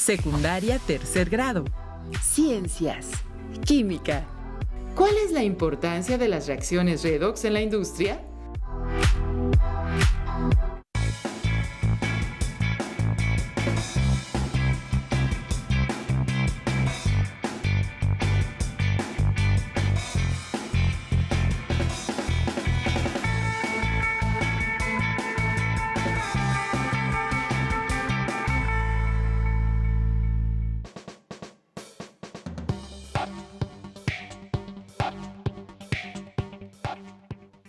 Secundaria tercer grado. Ciencias. Química. ¿Cuál es la importancia de las reacciones redox en la industria?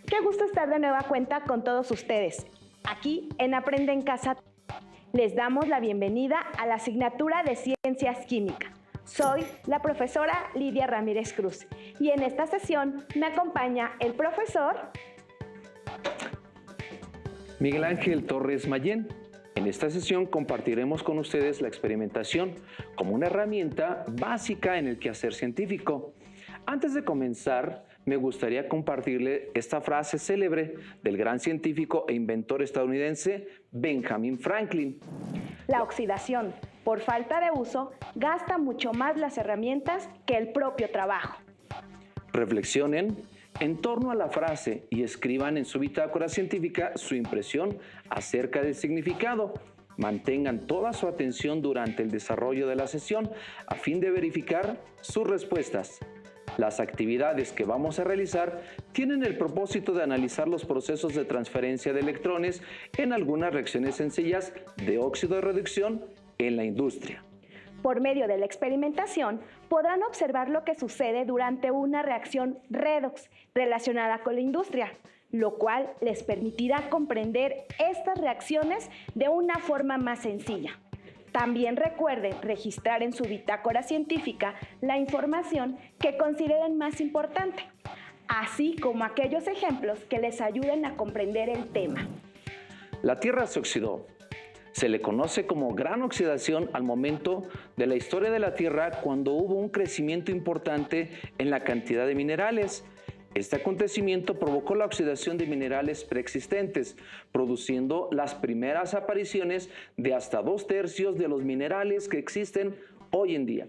Qué gusto estar de nueva cuenta con todos ustedes. Aquí en Aprende en Casa les damos la bienvenida a la asignatura de Ciencias Química. Soy la profesora Lidia Ramírez Cruz y en esta sesión me acompaña el profesor Miguel Ángel Torres Mayén. En esta sesión compartiremos con ustedes la experimentación como una herramienta básica en el quehacer científico. Antes de comenzar, me gustaría compartirle esta frase célebre del gran científico e inventor estadounidense Benjamin Franklin. La oxidación, por falta de uso, gasta mucho más las herramientas que el propio trabajo. Reflexionen en torno a la frase y escriban en su bitácora científica su impresión acerca del significado. Mantengan toda su atención durante el desarrollo de la sesión a fin de verificar sus respuestas. Las actividades que vamos a realizar tienen el propósito de analizar los procesos de transferencia de electrones en algunas reacciones sencillas de óxido de reducción en la industria. Por medio de la experimentación, podrán observar lo que sucede durante una reacción redox relacionada con la industria, lo cual les permitirá comprender estas reacciones de una forma más sencilla. También recuerden registrar en su bitácora científica la información que consideren más importante, así como aquellos ejemplos que les ayuden a comprender el tema. La Tierra se oxidó. Se le conoce como gran oxidación al momento de la historia de la Tierra cuando hubo un crecimiento importante en la cantidad de minerales. Este acontecimiento provocó la oxidación de minerales preexistentes, produciendo las primeras apariciones de hasta 2/3 de los minerales que existen hoy en día.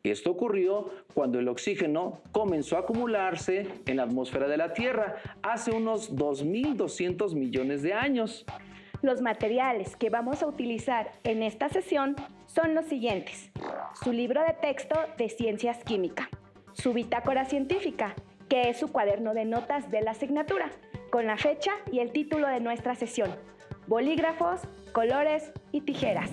Esto ocurrió cuando el oxígeno comenzó a acumularse en la atmósfera de la Tierra hace unos 2.200 millones de años. Los materiales que vamos a utilizar en esta sesión son los siguientes: su libro de texto de Ciencias Química, su bitácora científica, que es su cuaderno de notas de la asignatura, con la fecha y el título de nuestra sesión, bolígrafos, colores y tijeras.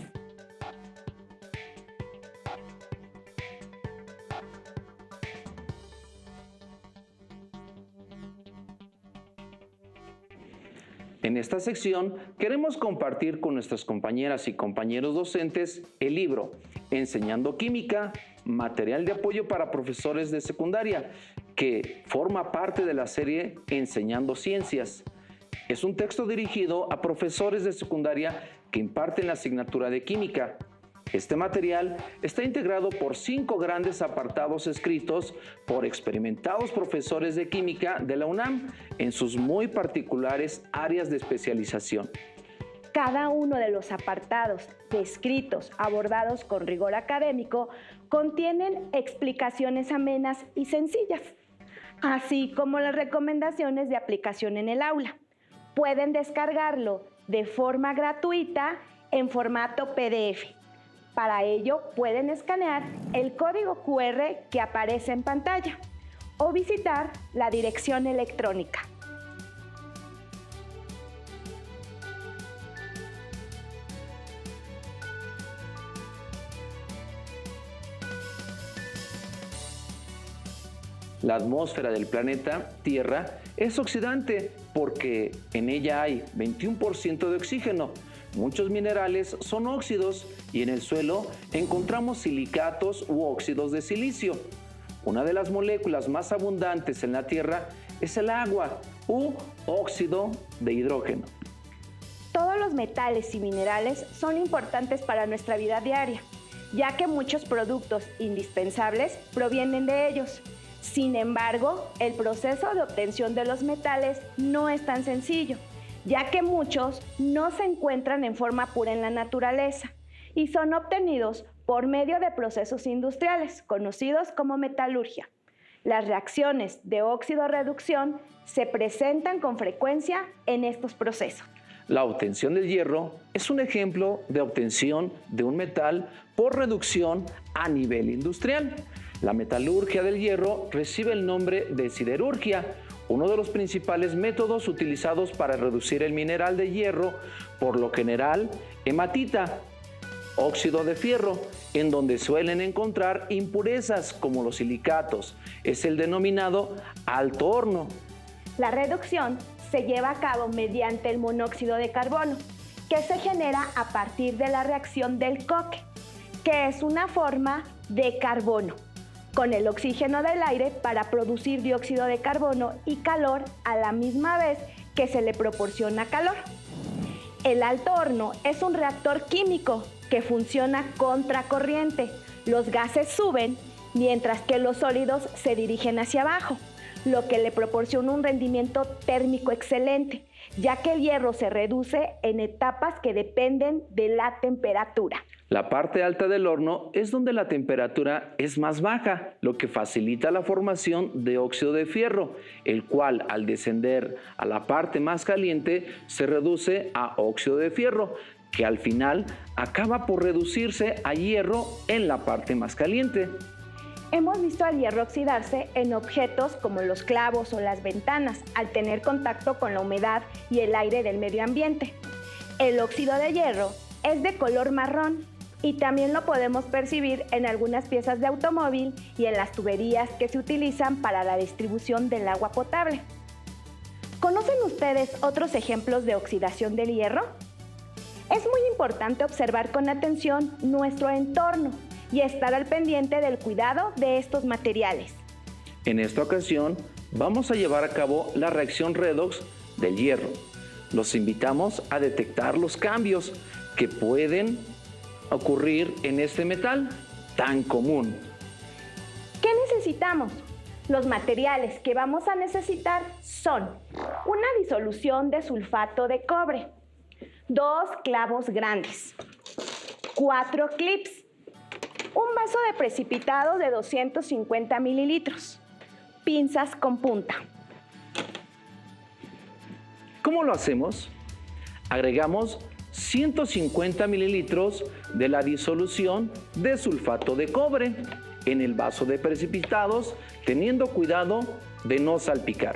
En esta sección queremos compartir con nuestras compañeras y compañeros docentes el libro Enseñando Química, material de apoyo para profesores de secundaria, que forma parte de la serie Enseñando Ciencias. Es un texto dirigido a profesores de secundaria que imparten la asignatura de química. Este material está integrado por 5 grandes apartados escritos por experimentados profesores de química de la UNAM en sus muy particulares áreas de especialización. Cada uno de los apartados descritos, abordados con rigor académico, contienen explicaciones amenas y sencillas, así como las recomendaciones de aplicación en el aula. Pueden descargarlo de forma gratuita en formato PDF. Para ello, pueden escanear el código QR que aparece en pantalla o visitar la dirección electrónica. La atmósfera del planeta Tierra es oxidante porque en ella hay 21% de oxígeno. Muchos minerales son óxidos y en el suelo encontramos silicatos u óxidos de silicio. Una de las moléculas más abundantes en la Tierra es el agua u óxido de hidrógeno. Todos los metales y minerales son importantes para nuestra vida diaria, ya que muchos productos indispensables provienen de ellos. Sin embargo, el proceso de obtención de los metales no es tan sencillo, ya que muchos no se encuentran en forma pura en la naturaleza y son obtenidos por medio de procesos industriales conocidos como metalurgia. Las reacciones de óxido-reducción se presentan con frecuencia en estos procesos. La obtención del hierro es un ejemplo de obtención de un metal por reducción a nivel industrial. La metalurgia del hierro recibe el nombre de siderurgia, uno de los principales métodos utilizados para reducir el mineral de hierro, por lo general hematita, óxido de fierro, en donde suelen encontrar impurezas como los silicatos. Es el denominado alto horno. La reducción se lleva a cabo mediante el monóxido de carbono, que se genera a partir de la reacción del coque, que es una forma de carbono, con el oxígeno del aire para producir dióxido de carbono y calor a la misma vez que se le proporciona calor. El alto horno es un reactor químico que funciona contracorriente. Los gases suben mientras que los sólidos se dirigen hacia abajo, lo que le proporciona un rendimiento térmico excelente, ya que el hierro se reduce en etapas que dependen de la temperatura. La parte alta del horno es donde la temperatura es más baja, lo que facilita la formación de óxido de fierro, el cual al descender a la parte más caliente se reduce a óxido de fierro, que al final acaba por reducirse a hierro en la parte más caliente. Hemos visto al hierro oxidarse en objetos como los clavos o las ventanas, al tener contacto con la humedad y el aire del medio ambiente. El óxido de hierro es de color marrón y también lo podemos percibir en algunas piezas de automóvil y en las tuberías que se utilizan para la distribución del agua potable. ¿Conocen ustedes otros ejemplos de oxidación del hierro? Es muy importante observar con atención nuestro entorno y estar al pendiente del cuidado de estos materiales. En esta ocasión vamos a llevar a cabo la reacción redox del hierro. Los invitamos a detectar los cambios que pueden ocurrir en este metal tan común. ¿Qué necesitamos? Los materiales que vamos a necesitar son una disolución de sulfato de cobre, 2 clavos grandes, 4 clips, un vaso de precipitado de 250 mililitros, pinzas con punta. ¿Cómo lo hacemos? Agregamos 150 mililitros de la disolución de sulfato de cobre en el vaso de precipitados, teniendo cuidado de no salpicar.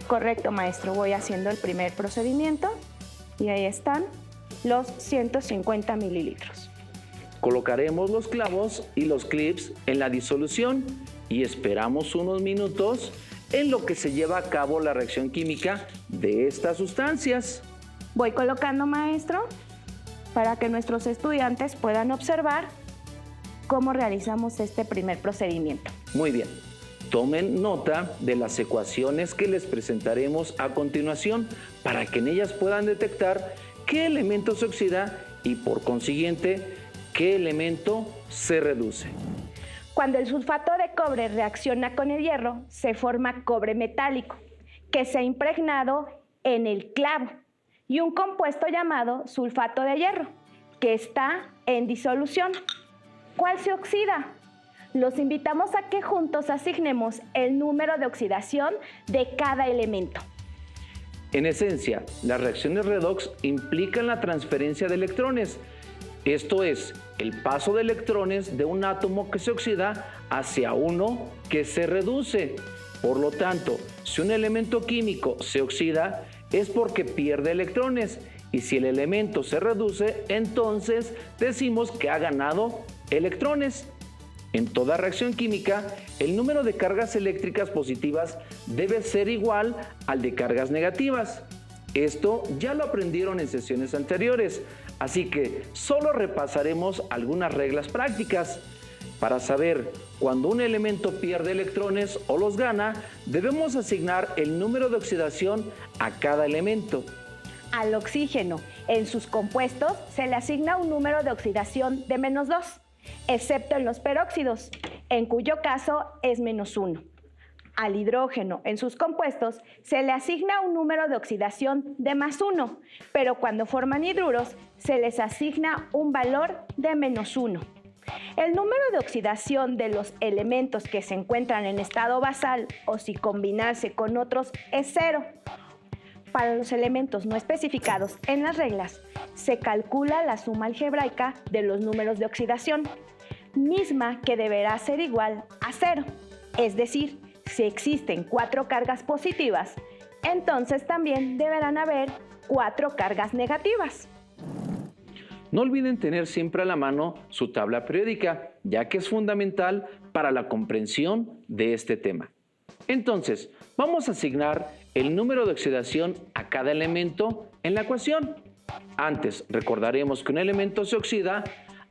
Correcto, maestro. Voy haciendo el primer procedimiento y ahí están los 150 mililitros. Colocaremos los clavos y los clips en la disolución y esperamos unos minutos en lo que se lleva a cabo la reacción química de estas sustancias. Voy colocando, maestro, para que nuestros estudiantes puedan observar cómo realizamos este primer procedimiento. Muy bien. Tomen nota de las ecuaciones que les presentaremos a continuación para que en ellas puedan detectar qué elemento se oxida y por consiguiente qué elemento se reduce. Cuando el sulfato de cobre reacciona con el hierro, se forma cobre metálico, que se ha impregnado en el clavo, y un compuesto llamado sulfato de hierro, que está en disolución. ¿Cuál se oxida? Los invitamos a que juntos asignemos el número de oxidación de cada elemento. En esencia, las reacciones redox implican la transferencia de electrones. Esto es, el paso de electrones de un átomo que se oxida hacia uno que se reduce. Por lo tanto, si un elemento químico se oxida, es porque pierde electrones. Y si el elemento se reduce, entonces decimos que ha ganado electrones. En toda reacción química, el número de cargas eléctricas positivas debe ser igual al de cargas negativas. Esto ya lo aprendieron en sesiones anteriores, así que solo repasaremos algunas reglas prácticas. Para saber cuando un elemento pierde electrones o los gana, debemos asignar el número de oxidación a cada elemento. Al oxígeno, en sus compuestos, se le asigna un número de oxidación de -2, excepto en los peróxidos, en cuyo caso es -1. Al hidrógeno en sus compuestos se le asigna un número de oxidación de +1, pero cuando forman hidruros se les asigna un valor de -1. El número de oxidación de los elementos que se encuentran en estado basal o si combinarse con otros es 0. Para los elementos no especificados en las reglas, se calcula la suma algebraica de los números de oxidación, misma que deberá ser igual a 0. Es decir, si existen 4 cargas positivas, entonces también deberán haber 4 cargas negativas. No olviden tener siempre a la mano su tabla periódica, ya que es fundamental para la comprensión de este tema. Entonces, vamos a asignar el número de oxidación a cada elemento en la ecuación. Antes, recordaremos que un elemento se oxida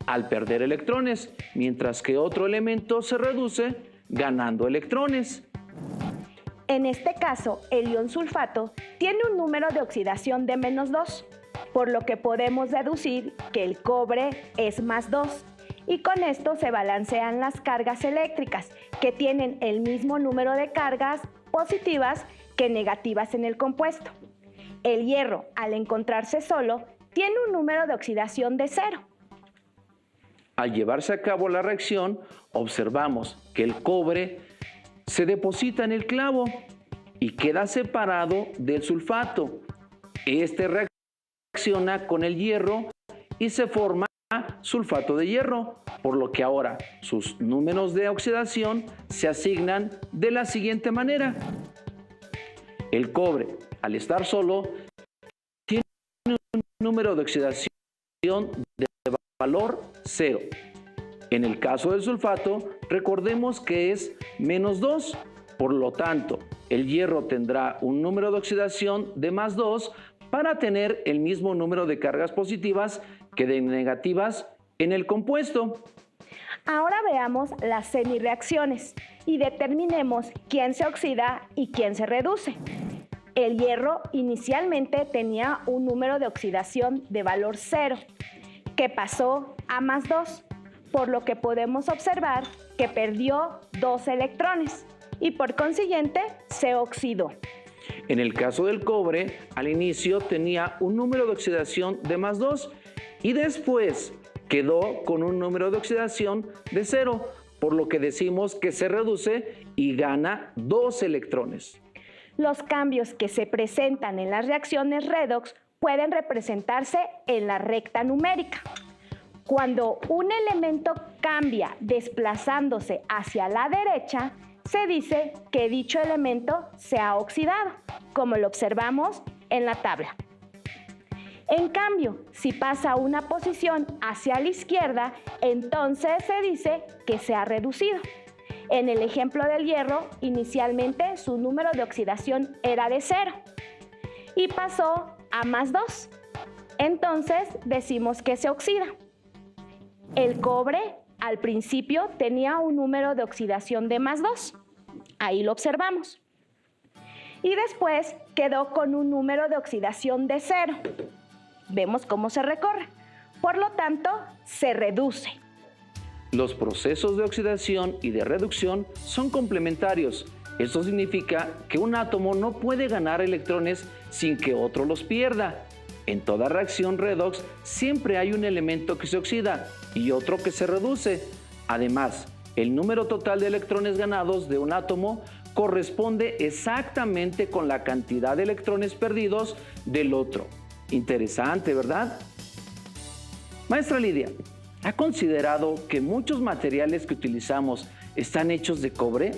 al perder electrones, mientras que otro elemento se reduce ganando electrones. En este caso, el ion sulfato tiene un número de oxidación de -2, por lo que podemos deducir que el cobre es +2, y con esto se balancean las cargas eléctricas, que tienen el mismo número de cargas positivas que negativas en el compuesto. El hierro, al encontrarse solo, tiene un número de oxidación de 0. Al llevarse a cabo la reacción, observamos que el cobre se deposita en el clavo y queda separado del sulfato. Este reacciona con el hierro y se forma sulfato de hierro, por lo que ahora sus números de oxidación se asignan de la siguiente manera. El cobre, al estar solo, tiene un número de oxidación de valor 0. En el caso del sulfato, recordemos que es -2, por lo tanto, el hierro tendrá un número de oxidación de +2 para tener el mismo número de cargas positivas que de negativas en el compuesto. Ahora veamos las semireacciones y determinemos quién se oxida y quién se reduce. El hierro inicialmente tenía un número de oxidación de valor 0, que pasó a +2, por lo que podemos observar que perdió 2 electrones y por consiguiente se oxidó. En el caso del cobre, al inicio tenía un número de oxidación de +2 y después quedó con un número de oxidación de 0, por lo que decimos que se reduce y gana 2 electrones. Los cambios que se presentan en las reacciones redox pueden representarse en la recta numérica. Cuando un elemento cambia desplazándose hacia la derecha, se dice que dicho elemento se ha oxidado, como lo observamos en la tabla. En cambio, si pasa una posición hacia la izquierda, entonces se dice que se ha reducido. En el ejemplo del hierro, inicialmente su número de oxidación era de 0 y pasó a +2. Entonces decimos que se oxida. El cobre al principio tenía un número de oxidación de +2. Ahí lo observamos. Y después quedó con un número de oxidación de 0. Vemos cómo se recorre. Por lo tanto, se reduce. Los procesos de oxidación y de reducción son complementarios. Esto significa que un átomo no puede ganar electrones sin que otro los pierda. En toda reacción redox siempre hay un elemento que se oxida y otro que se reduce. Además, el número total de electrones ganados de un átomo corresponde exactamente con la cantidad de electrones perdidos del otro. Interesante, ¿verdad? Maestra Lidia, ¿ha considerado que muchos materiales que utilizamos están hechos de cobre?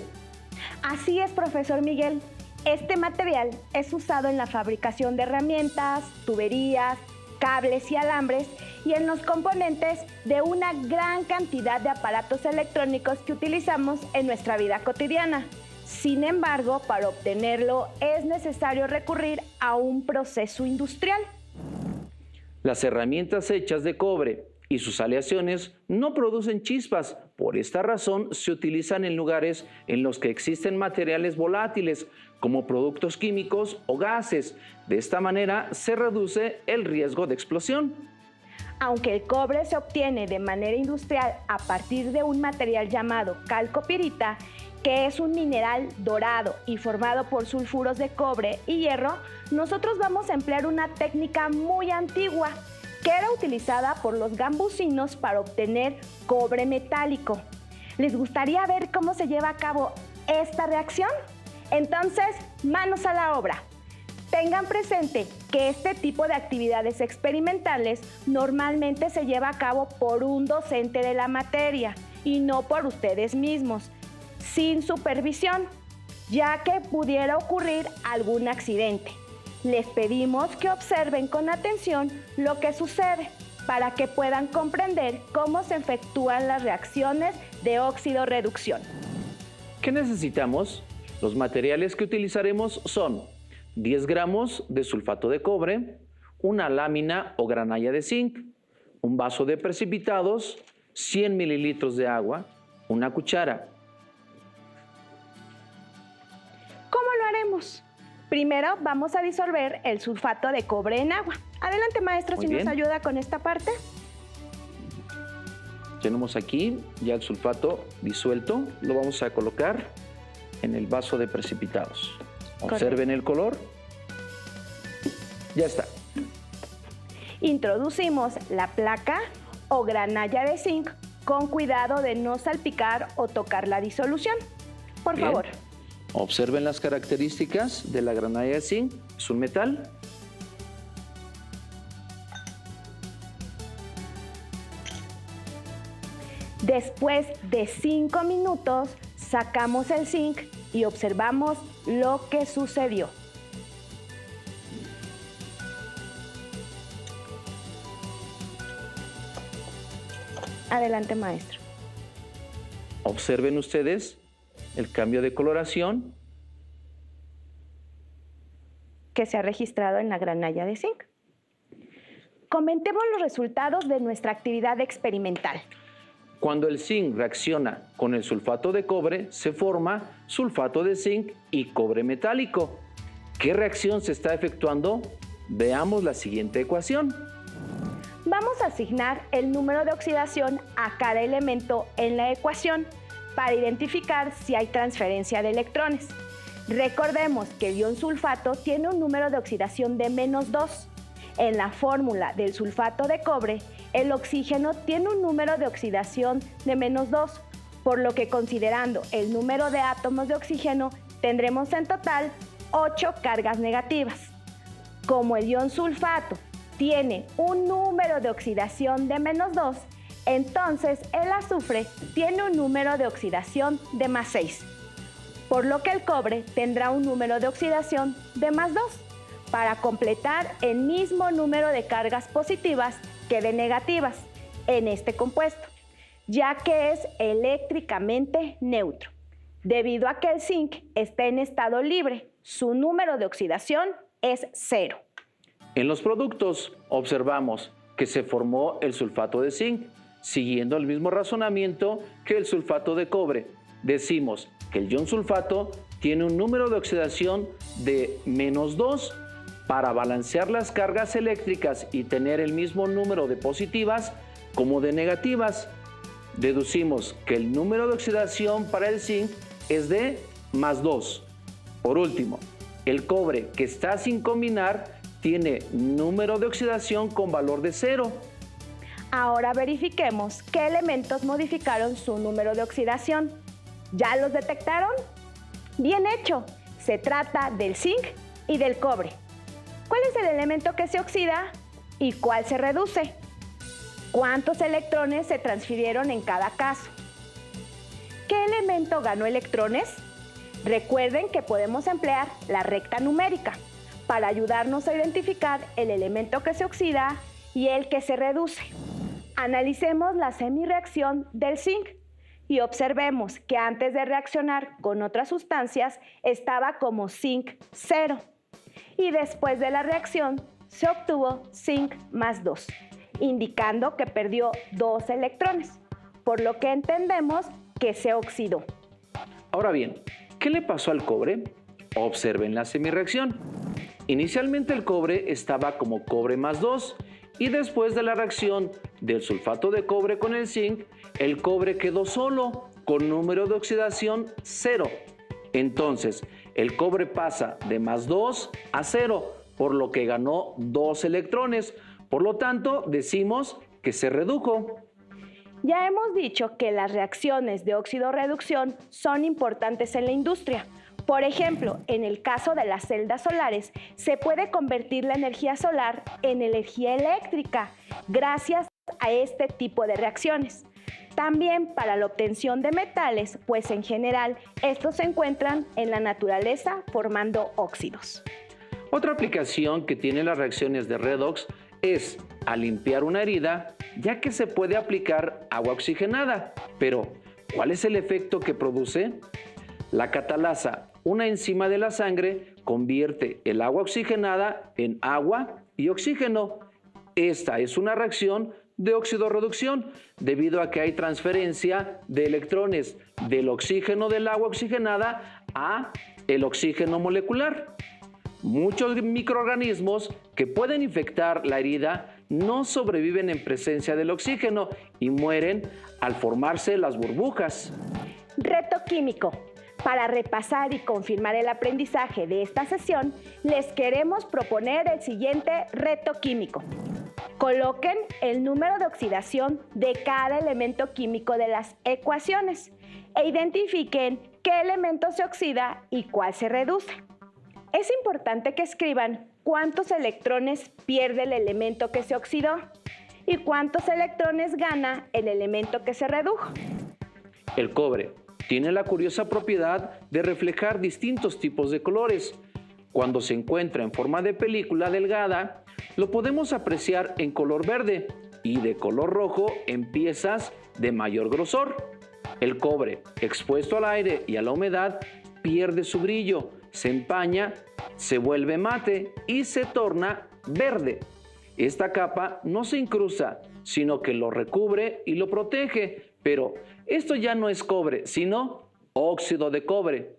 Así es, profesor Miguel. Este material es usado en la fabricación de herramientas, tuberías, cables y alambres y en los componentes de una gran cantidad de aparatos electrónicos que utilizamos en nuestra vida cotidiana. Sin embargo, para obtenerlo es necesario recurrir a un proceso industrial. Las herramientas hechas de cobre y sus aleaciones no producen chispas. Por esta razón se utilizan en lugares en los que existen materiales volátiles como productos químicos o gases. De esta manera se reduce el riesgo de explosión. Aunque el cobre se obtiene de manera industrial a partir de un material llamado calcopirita, que es un mineral dorado y formado por sulfuros de cobre y hierro, nosotros vamos a emplear una técnica muy antigua que era utilizada por los gambusinos para obtener cobre metálico. ¿Les gustaría ver cómo se lleva a cabo esta reacción? Entonces, manos a la obra. Tengan presente que este tipo de actividades experimentales normalmente se lleva a cabo por un docente de la materia y no por ustedes mismos, sin supervisión, ya que pudiera ocurrir algún accidente. Les pedimos que observen con atención lo que sucede para que puedan comprender cómo se efectúan las reacciones de óxido-reducción. ¿Qué necesitamos? Los materiales que utilizaremos son 10 gramos de sulfato de cobre, una lámina o granalla de zinc, un vaso de precipitados, 100 mililitros de agua, una cuchara. ¿Cómo lo haremos? Primero vamos a disolver el sulfato de cobre en agua. Adelante, maestro, Muy si bien. nos ayuda con esta parte. Tenemos aquí ya el sulfato disuelto, lo vamos a colocar en el vaso de precipitados. Observen el color. Ya está. Introducimos la placa o granalla de zinc con cuidado de no salpicar o tocar la disolución. Por Bien. favor. Observen las características de la granalla de zinc. Es un metal. Después de 5 minutos, sacamos el zinc y observamos lo que sucedió. Adelante, maestro. Observen ustedes el cambio de coloración. Que se ha registrado en la granalla de zinc. Comentemos los resultados de nuestra actividad experimental. Cuando el zinc reacciona con el sulfato de cobre, se forma sulfato de zinc y cobre metálico. ¿Qué reacción se está efectuando? Veamos la siguiente ecuación. Vamos a asignar el número de oxidación a cada elemento en la ecuación para identificar si hay transferencia de electrones. Recordemos que el ion sulfato tiene un número de oxidación de -2. En la fórmula del sulfato de cobre, el oxígeno tiene un número de oxidación de -2, por lo que considerando el número de átomos de oxígeno, tendremos en total 8 cargas negativas. Como el ion sulfato tiene un número de oxidación de -2, entonces el azufre tiene un número de oxidación de +6, por lo que el cobre tendrá un número de oxidación de +2, para completar el mismo número de cargas positivas que de negativas en este compuesto, ya que es eléctricamente neutro. Debido a que el zinc está en estado libre, su número de oxidación es 0. En los productos observamos que se formó el sulfato de zinc, siguiendo el mismo razonamiento que el sulfato de cobre. Decimos que el ion sulfato tiene un número de oxidación de -2 para balancear las cargas eléctricas y tener el mismo número de positivas como de negativas. Deducimos que el número de oxidación para el zinc es de +2. Por último, el cobre que está sin combinar tiene número de oxidación con valor de 0. Ahora verifiquemos qué elementos modificaron su número de oxidación. ¿Ya los detectaron? Bien hecho, se trata del zinc y del cobre. ¿Cuál es el elemento que se oxida y cuál se reduce? ¿Cuántos electrones se transfirieron en cada caso? ¿Qué elemento ganó electrones? Recuerden que podemos emplear la recta numérica para ayudarnos a identificar el elemento que se oxida y el que se reduce. Analicemos la semirreacción del zinc y observemos que antes de reaccionar con otras sustancias estaba como zinc 0 y después de la reacción se obtuvo zinc +2, indicando que perdió 2 electrones, por lo que entendemos que se oxidó. Ahora bien, ¿qué le pasó al cobre? Observen la semirreacción. Inicialmente el cobre estaba como cobre +2 y después de la reacción del sulfato de cobre con el zinc, el cobre quedó solo con número de oxidación 0. Entonces, el cobre pasa de +2 a 0, por lo que ganó 2 electrones. Por lo tanto, decimos que se redujo. Ya hemos dicho que las reacciones de óxido-reducción son importantes en la industria. Por ejemplo, en el caso de las celdas solares, se puede convertir la energía solar en energía eléctrica gracias a este tipo de reacciones. También para la obtención de metales, pues en general estos se encuentran en la naturaleza formando óxidos. Otra aplicación que tienen las reacciones de redox es a limpiar una herida, ya que se puede aplicar agua oxigenada. Pero, ¿cuál es el efecto que produce? La catalasa, una enzima de la sangre, convierte el agua oxigenada en agua y oxígeno. Esta es una reacción de óxido-reducción, debido a que hay transferencia de electrones del oxígeno del agua oxigenada a el oxígeno molecular. Muchos microorganismos que pueden infectar la herida no sobreviven en presencia del oxígeno y mueren al formarse las burbujas. Reto químico. Para repasar y confirmar el aprendizaje de esta sesión, les queremos proponer el siguiente reto químico. Coloquen el número de oxidación de cada elemento químico de las ecuaciones e identifiquen qué elemento se oxida y cuál se reduce. Es importante que escriban cuántos electrones pierde el elemento que se oxidó y cuántos electrones gana el elemento que se redujo. El cobre tiene la curiosa propiedad de reflejar distintos tipos de colores. Cuando se encuentra en forma de película delgada, lo podemos apreciar en color verde y de color rojo en piezas de mayor grosor. El cobre, expuesto al aire y a la humedad, pierde su brillo, se empaña, se vuelve mate y se torna verde. Esta capa no se incrusta, sino que lo recubre y lo protege, pero esto ya no es cobre, sino óxido de cobre.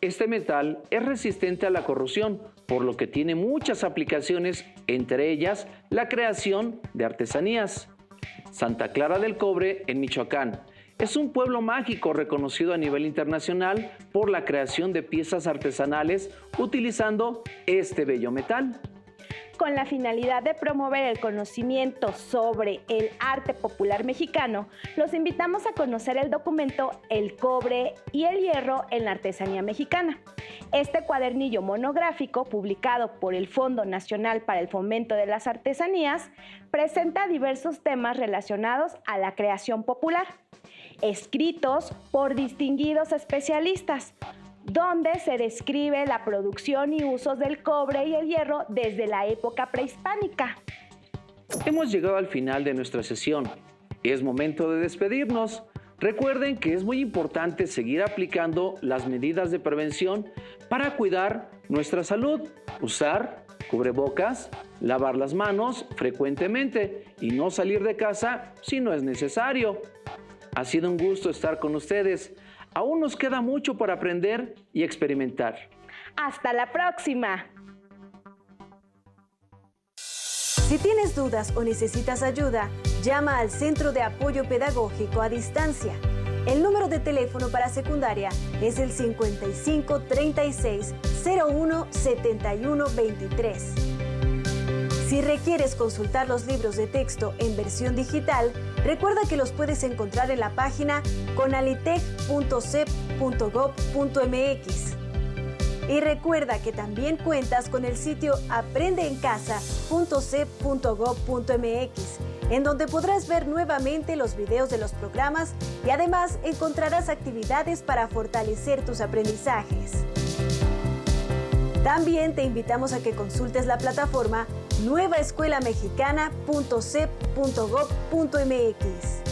Este metal es resistente a la corrosión, por lo que tiene muchas aplicaciones, entre ellas la creación de artesanías. Santa Clara del Cobre, en Michoacán, es un pueblo mágico reconocido a nivel internacional por la creación de piezas artesanales utilizando este bello metal. Con la finalidad de promover el conocimiento sobre el arte popular mexicano, los invitamos a conocer el documento El cobre y el hierro en la artesanía mexicana. Este cuadernillo monográfico, publicado por el Fondo Nacional para el Fomento de las Artesanías, presenta diversos temas relacionados a la creación popular, escritos por distinguidos especialistas, donde se describe la producción y usos del cobre y el hierro desde la época prehispánica. Hemos llegado al final de nuestra sesión. Es momento de despedirnos. Recuerden que es muy importante seguir aplicando las medidas de prevención para cuidar nuestra salud. Usar cubrebocas, lavar las manos frecuentemente y no salir de casa si no es necesario. Ha sido un gusto estar con ustedes. Aún nos queda mucho por aprender y experimentar. ¡Hasta la próxima! Si tienes dudas o necesitas ayuda, llama al Centro de Apoyo Pedagógico a Distancia. El número de teléfono para secundaria es el 55 36 01 71 23. Si requieres consultar los libros de texto en versión digital, recuerda que los puedes encontrar en la página conalitec.cep.gov.mx. Y recuerda que también cuentas con el sitio aprendeencasa.cep.gov.mx, en donde podrás ver nuevamente los videos de los programas y además encontrarás actividades para fortalecer tus aprendizajes. También te invitamos a que consultes la plataforma nuevaescuelamexicana.cep.gov.mx.